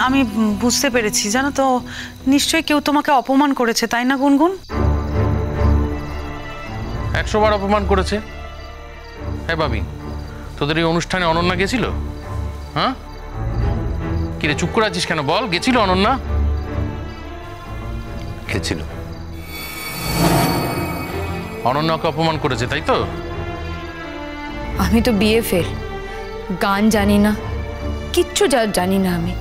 আমি বুঝতে পেরেছি, জানো তো, নিশ্চয়ই কেউ তোমাকে অপমান করেছে, তাই না গুনগুন? 100 বার অপমান করেছে। হ্যাঁ ভাবি, তোদের এই অনুষ্ঠানে অনন্যা গেছিল? হ্যাঁ, কিরে চুপ করে আছিস কেন? বল, গেছিল অনন্যা? গেছিল। অনন্যাকে অপমান করেছে, তাই তো? আমি তো বিয়ে ফেল, গান জানি না, কিচ্ছু জানি না আমি।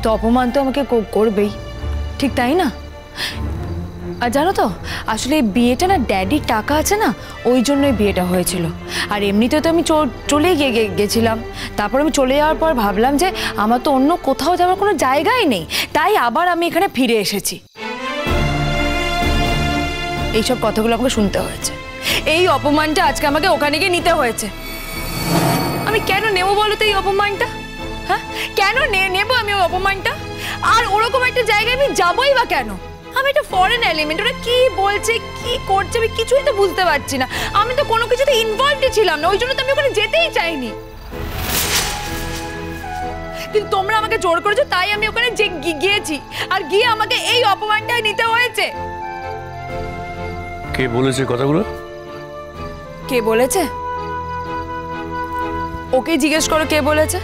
তো অপমান তো আমাকে করবেই, ঠিক তাই না? আর জানো তো, আসলে এই বিয়েটা না, ড্যাডির টাকা আছে না, ওই জন্যই বিয়েটা হয়েছিল। আর এমনিতে তো আমি চলে গেছিলাম। তারপর আমি চলে যাওয়ার পর ভাবলাম যে আমার তো অন্য কোথাও যাওয়ার কোনো জায়গাই নেই, তাই আবার আমি এখানে ফিরে এসেছি। এইসব কথাগুলো আমাকে শুনতে হয়েছে, এই অপমানটা আজকে আমাকে ওখানে গিয়ে নিতে হয়েছে। আমি কেন নেব বলো তো এই অপমানটা? হ্যাঁ, কেন নেব আমি ওই অপমানটা? আর ওরকম একটা জায়গায় আমি যাবোই বা কেন? আমি একটা ফরেন এলিমেন্ট, ওরা কি বলছে কি করছে আমি কিছুই তো বুঝতে পারছি না। আমি তো কোনো কিছুতে ইনভলভড ছিলাম না, ওই জন্য তো আমি ওখানে যেতেই চাইনি। কিন্তু তোমরা আমাকে জোর করেছো, তাই আমি ওখানে গিয়েছি, আর গিয়ে আমাকে এই অপমানটাই নিতে হয়েছে। কে বলেছে কথাগুলো? কে বলেছে? ওকে জিজ্ঞেস করো কে বলেছে।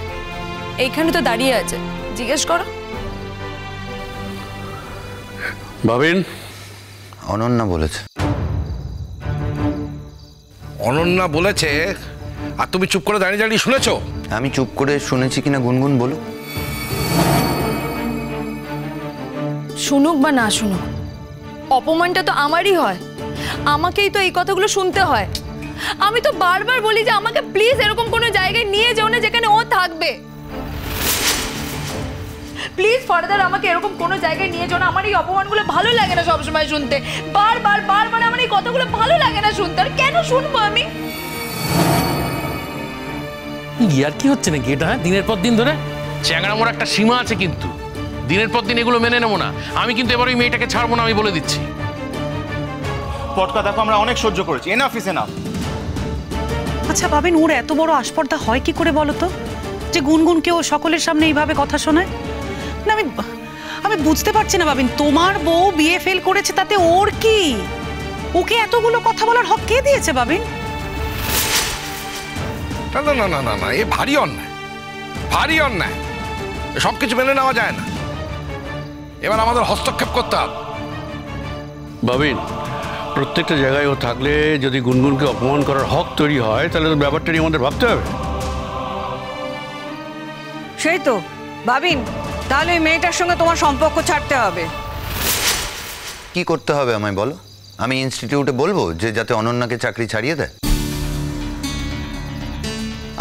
এইখানে তো দাঁড়িয়ে আছে, জিজ্ঞেস করো। ভাবেন, অনন্যা বলেছে। অনন্যা বলেছে, আর তুমি চুপ করে দাঁড়িয়ে দাঁড়িয়ে শুনেছো? আমি চুপ করে শুনেছি কিনা গুনগুন বলো। শুনুক বা না শুনুক, অপমানটা তো আমারই হয়, আমাকেই তো এই কথাগুলো শুনতে হয়। আমি তো বারবার বলি যে আমাকে প্লিজ এরকম কোনো জায়গায় নিয়ে যাও না যেখানে ও থাকবে। প্লিজ ফার্দার আমাকে এরকম কোনো জায়গায় নিয়ে যাও না। আমার এই অপমানগুলো ভালো লাগে না সবসময় শুনতে, বারবার আমার এই কথাগুলো ভালো লাগে না শুনতে। আর কেন শুনবো আমি? ইয়ার কি হচ্ছে নাকি এটা? দিনের পর দিন ধরে চ্যাংড়ামোর একটা সীমা আছে, কিন্তু দিনের পর দিন এগুলো মেনে নেবো না। আমি কিন্তু এবার ওই মেয়েটাকে ছাড়বো না, আমি বলে দিচ্ছি। পটকা দেখো, আমরা অনেক সহ্য করেছি, এনাফ ইজ এনাফ। আচ্ছা ভাবেন, ওর এত বড় আস্পর্ধা হয় কি করে বলো তো, যে গুনগুনকে ও সকলের সামনে এইভাবে কথা শোনায়? না, আমি বুঝতে পারছি না ভাবেন, তোমার বউ বিয়ে ফেল করেছে, তাতে ওর কি? ওকে এতগুলো কথা বলার হক কে দিয়েছে ভাবেন? না না না না না, এ ভারী অন্যায়, ভারী অন্যায়। সবকিছু মেনে নেওয়া যায় না, এবার আমাদের হস্তক্ষেপ করতে হবে। ভাবেন, প্রত্যেকটা জায়গায় ও থাকলে যদি গুনগুনকে অপমান করার হক তৈরি হয়, তাহলে তো ব্যাপারটা নিয়ে আমাদের ভাবতে হবে। সেই তো ভাবিন, তাহলে ওই মেয়েটার সঙ্গে তোমার সম্পর্ক ছাড়তে হবে। কি করতে হবে আমায় বলো? আমি ইনস্টিটিউটে বলবো যে যাতে অনন্যাকে চাকরি ছাড়িয়ে দেয়?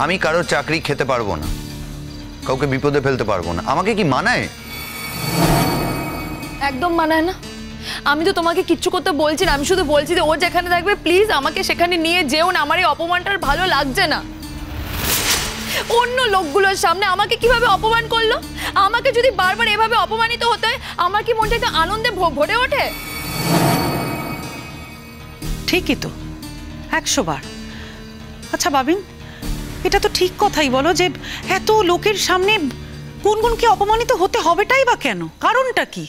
আমি কারোর চাকরি খেতে পারবো না, কাউকে বিপদে ফেলতে পারবো না। আমাকে কি মানায়? একদম মানায় না। আমি তো তোমাকে কিচ্ছু করতে বলছি না, আমি শুধু বলছি যে ও যেখানে থাকবে প্লিজ আমাকে সেখানে নিয়ে যেও না। আমার এই অপমানটার ভালো লাগছে না। অন্য লোকগুলোর সামনে আমাকে কিভাবে অপমান করলো, আমাকে যদি বারবার এভাবে অপমানিত হতে হয়, আমার কি মনটা আনন্দে ভরে ওঠে? ঠিকই তো, 100 বার। আচ্ছা ভাবিন, এটা তো ঠিক কথাই বলো যে এত লোকের সামনে গুনগুনকে অপমানিত হতে হবেটাই বা কেন? কারণটা কি?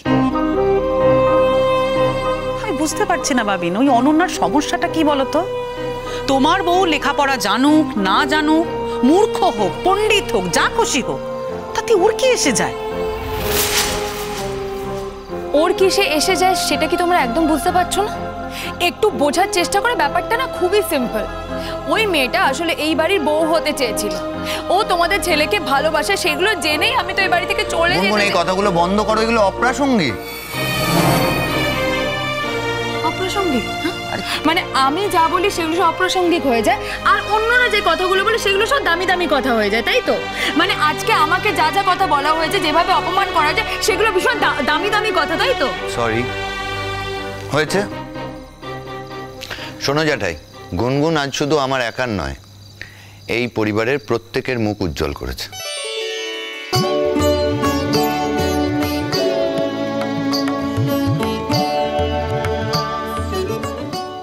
আমি বুঝতে পারছি না ভাবিন, ওই অনন্যার সমস্যাটা কি বলতো? তোমার বউ লেখাপড়া জানুক না জানুক, মূর্খ হোক পণ্ডিত হোক যা খুশি হোক, তাতে ওর কি এসে যায়? ওর কিসে এসে যায় সেটা কি তোমরা একদম বুঝতে পারছো না? একটু বোঝার চেষ্টা করে, ব্যাপারটা না খুবই সিম্পল। ওই মেয়েটা আসলে এই বাড়ির বউ হতে চেয়েছিল, ও তোমাদের ছেলেকে ভালোবাসে, সেগুলো জেনেই আমি তো এই বাড়ি থেকে চলে যেতে। এই কথাগুলো বন্ধ করো, এগুলো অপ্রাসঙ্গিক। অপ্রাসঙ্গিক? মানে আমি যা বলি সেগুলো সব অপ্রাসঙ্গিক হয়ে যায়, আর অন্যরা যে কথাগুলো বলে সেগুলো সব দামি দামি কথা হয়ে যায়, তাই তো? মানে আজকে আমাকে যা যা কথা বলা হয়েছে, যেভাবে অপমান করা যায়, সেগুলো ভীষণ দামি দামি কথা, তাই তো? সরি, হয়েছে। শোনো জ্যাঠাই, গুনগুন আজ শুধু আমার একার নয়, এই পরিবারের প্রত্যেকের মুখ উজ্জ্বল করেছে।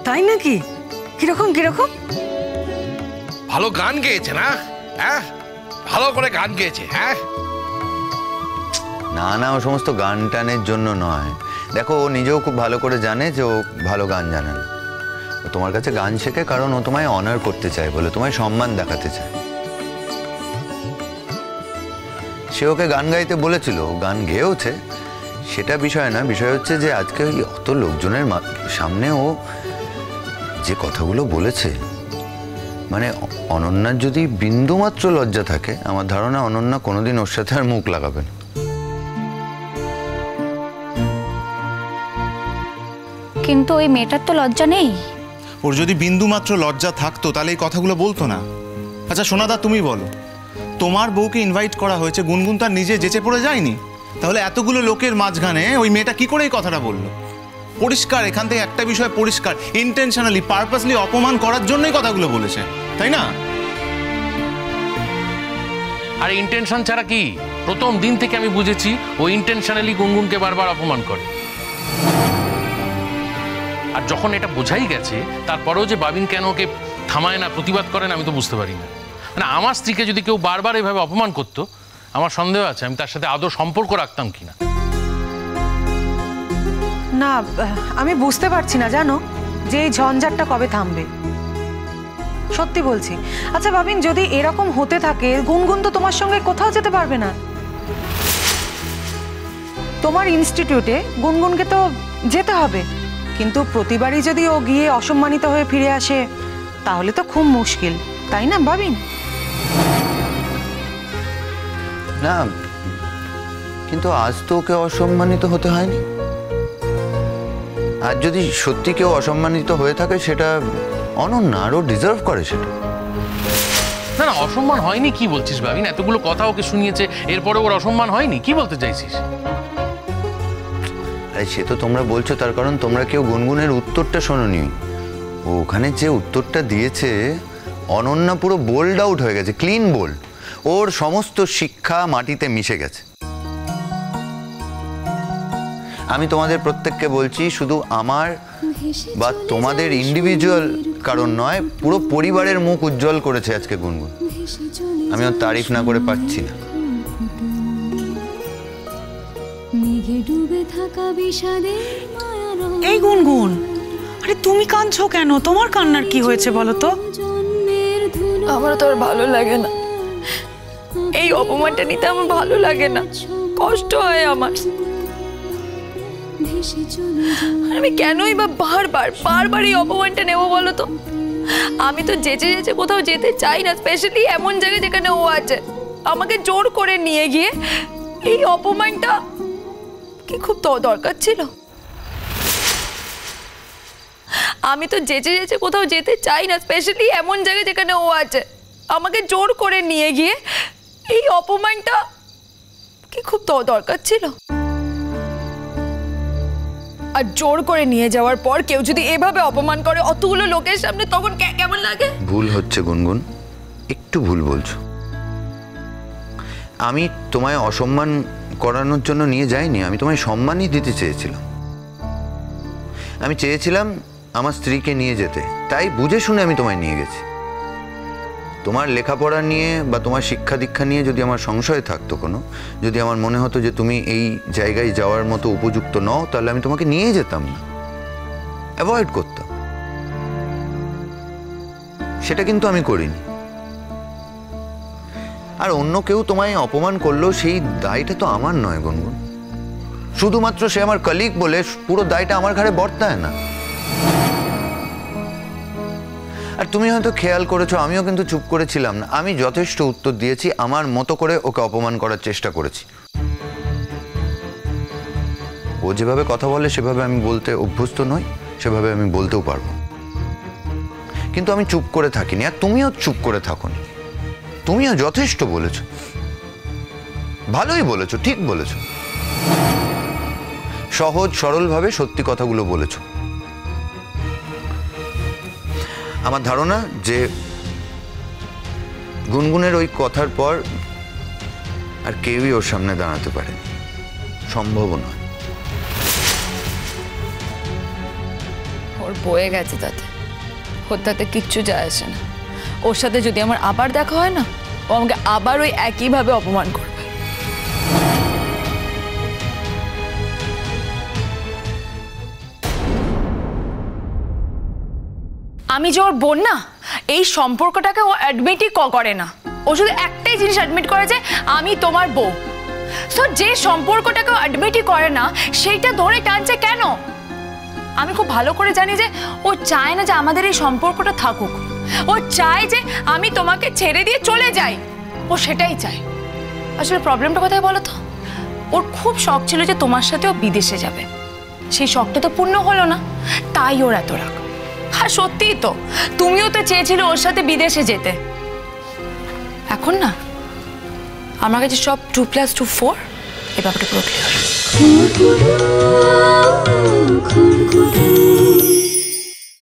তাই নাকি? কিরকম কিরকম? ভালো গান গেয়েছে না? হ্যাঁ, ভালো করে গান গেয়েছে। হ্যাঁ, না না, ও সমস্ত গান টানের জন্য নয়। দেখো, ও নিজেও খুব ভালো করে জানে যে ও ভালো গান জানে না। ও তোমার কাছে গান শেখে কারণ ও তোমায় অনার করতে চায় বলে, তোমায় সম্মান দেখাতে চায়। সে ওকে গান গাইতে বলেছিল, ও গান গেয়েওছে, সেটা বিষয় না। বিষয় হচ্ছে যে আজকে ওই অত লোকজনের সামনে ও যে কথাগুলো বলেছে, মানে অনন্যার যদি বিন্দুমাত্র লজ্জা থাকে, আমার ধারণা অনন্যা কোনোদিন ওর সাথে আর মুখ লাগাবে না। কিন্তু ওই মেয়েটার তো লজ্জা নেই। ওর যদি বিন্দুমাত্র লজ্জা থাকতো তাহলে এই কথাগুলো বলতো না। আচ্ছা সোনাদা, তুমি বলো, তোমার বউকে ইনভাইট করা হয়েছে, গুনগুন তার নিজে যেচে পড়ে যায়নি? তাহলে এতগুলো লোকের মাঝখানে ওই মেয়েটা কি করে এই কথাটা বললো? পরিষ্কার, এখান থেকে একটা বিষয় পরিষ্কার, ইন্টেনশনালি, পারপাসলি অপমান করার জন্যই কথাগুলো বলেছে, তাই না? আর ইন্টেনশন ছাড়া কি? প্রথম দিন থেকে আমি বুঝেছি ও ইন্টেনশনালি গুনগুনকে বারবার অপমান করে। আর যখন এটা বোঝাই গেছে, তারপরেও যে বাবিন কেন ওকে থামায় না, প্রতিবাদ করে না, আমি তো বুঝতে পারি না। মানে আমার স্ত্রীকে যদি কেউ বারবার এভাবে অপমান করতো, আমার সন্দেহ আছে আমি তার সাথে আদৌ সম্পর্ক রাখতাম কিনা। না, আমি বুঝতে পারছি না জানো যে এই ঝঞ্ঝাটটা কবে থামবে। সত্যি বলছি। আচ্ছা বাবিন, যদি এরকম হতে থাকে, গুনগুন তো তোমার সঙ্গে কোথাও যেতে পারবে না। তোমার ইনস্টিটিউটে গুনগুনকে তো যেতে হবে, কিন্তু প্রতিবারই যদি ও গিয়ে অসম্মানিত হয়ে ফিরে আসে, তাহলে তো খুব মুশকিল, তাই না বাবিন? না, কিন্তু আজ তো ওকে অসম্মানিত হতে হয়নি। আর যদি সত্যি কেউ অসম্মানিত হয়ে থাকে, সেটা অনন্যা, আরও ডিজার্ভ করে সেটা। না না, অসম্মান হয়নি কি বলছিস বাবিন? এতগুলো কথা ওকে শুনিয়েছে, এরপরে ওর অসম্মান হয়নি, কি বলতে চাইছিস? আরে সে তো তোমরা বলছো তার কারণ তোমরা কেউ গুনগুনের উত্তরটা শোনোনি। ও ওখানে যে উত্তরটা দিয়েছে, অনন্যা পুরো বোল্ড আউট হয়ে গেছে, ক্লিন বোল্ড। ওর সমস্ত শিক্ষা মাটিতে মিশে গেছে। আমি তোমাদের প্রত্যেককে বলছি, শুধু আমার বা তোমাদের ইন্ডিভিজুয়াল কারণ নয়, পুরো পরিবারের মুখ উজ্জ্বল করেছে আজকে গুনগুন। আমি ওর তারিফ না করে পারছি না। এই গুনগুন, আরে তুমি কাঁদছো কেন? তোমার কান্নার কি হয়েছে বলো তো? আমার তো আর ভালো লাগে না, এই অপমানটা নিতে আমার ভালো লাগে না, কষ্ট হয় আমার। আমি কেনই বা বারবার এই অপমানটা নেবো বলো তো? আমি তো যেচে কোথাও যেতে চাই না, স্পেশালি এমন জায়গায় যেখানে ও আছে। আমাকে জোর করে নিয়ে গিয়ে এই অপমানটা কি খুব দরকার ছিল? আমি তো যেচে কোথাও যেতে চাই না, স্পেশালি এমন জায়গায় যেখানে ও আছে। আমাকে জোর করে নিয়ে গিয়ে এই অপমানটা কি খুব দরকার ছিল? আর জোর করে নিয়ে যাওয়ার পর কেউ যদি এভাবে অপমান করে অতগুলো লোকের সামনে, তখন কেমন লাগে? ভুল হচ্ছে গুনগুন, একটু ভুল বলছো। আমি তোমায় অসম্মান করানোর জন্য নিয়ে যাইনি, আমি তোমায় সম্মানই দিতে চেয়েছিলাম। আমি চেয়েছিলাম আমার স্ত্রীকে নিয়ে যেতে, তাই বুঝে শুনে আমি তোমায় নিয়ে গেছি। তোমার লেখাপড়া নিয়ে বা তোমার শিক্ষা দীক্ষা নিয়ে যদি আমার সংশয় থাকতো কোনো, যদি আমার মনে হতো যে তুমি এই জায়গায় যাওয়ার মতো উপযুক্ত নও, তাহলে আমি তোমাকে নিয়ে যেতাম না, অ্যাভয়েড করতাম। সেটা কিন্তু আমি করিনি। আর অন্য কেউ তোমায় অপমান করলো, সেই দায়টা তো আমার নয় গুনগুন। শুধুমাত্র সে আমার কলিগ বলে পুরো দায়টা আমার ঘাড়ে বর্তায় না। আর তুমি হয়তো খেয়াল করেছো, আমিও কিন্তু চুপ করেছিলাম না। আমি যথেষ্ট উত্তর দিয়েছি, আমার মতো করে ওকে অপমান করার চেষ্টা করেছি। ও যেভাবে কথা বলে সেভাবে আমি বলতে অভ্যস্ত নই, সেভাবে আমি বলতেও পারবো। কিন্তু আমি চুপ করে থাকিনি, আর তুমিও চুপ করে থাকোনি। তুমিও যথেষ্ট বলেছো, ভালোই বলেছো, ঠিক বলেছো। সহজ সরলভাবে সত্যি কথাগুলো বলেছো। আমার ধারণা যে গুনগুনের ওই কথার পর আর কেউই ওর সামনে দাঁড়াতে পারেনি, সম্ভব নয়। ওর বয়ে গেছে, তাতে ওর তাতে কিচ্ছু যায় আসে না। ওর সাথে যদি আমার আবার দেখা হয় না, ও আমাকে আবার ওই একইভাবে অপমান করবে। আমি যে ওর বোন না, এই সম্পর্কটাকে ও অ্যাডমিটই করে না। ও শুধু একটাই জিনিস অ্যাডমিট করে যে আমি তোমার বউ। সো যে সম্পর্কটাকে অ্যাডমিটই করে না সেইটা ধরে টানছে কেন? আমি খুব ভালো করে জানি যে ও চায় না যে আমাদের এই সম্পর্কটা থাকুক। ও চায় যে আমি তোমাকে ছেড়ে দিয়ে চলে যাই, ও সেটাই চায়। আসলে প্রবলেমটা কোথায় বলো তো? ওর খুব শখ ছিল যে তোমার সাথে ও বিদেশে যাবে, সেই শখটা তো পূর্ণ হলো না, তাই ওর এত রাগ। আর সত্যিই তো, তুমিও তো চেয়েছিলে ওর সাথে বিদেশে যেতে। এখন না আমার কাছে সব 2+2 4 এই ব্যাপারটা পুরো ক্লিয়ার।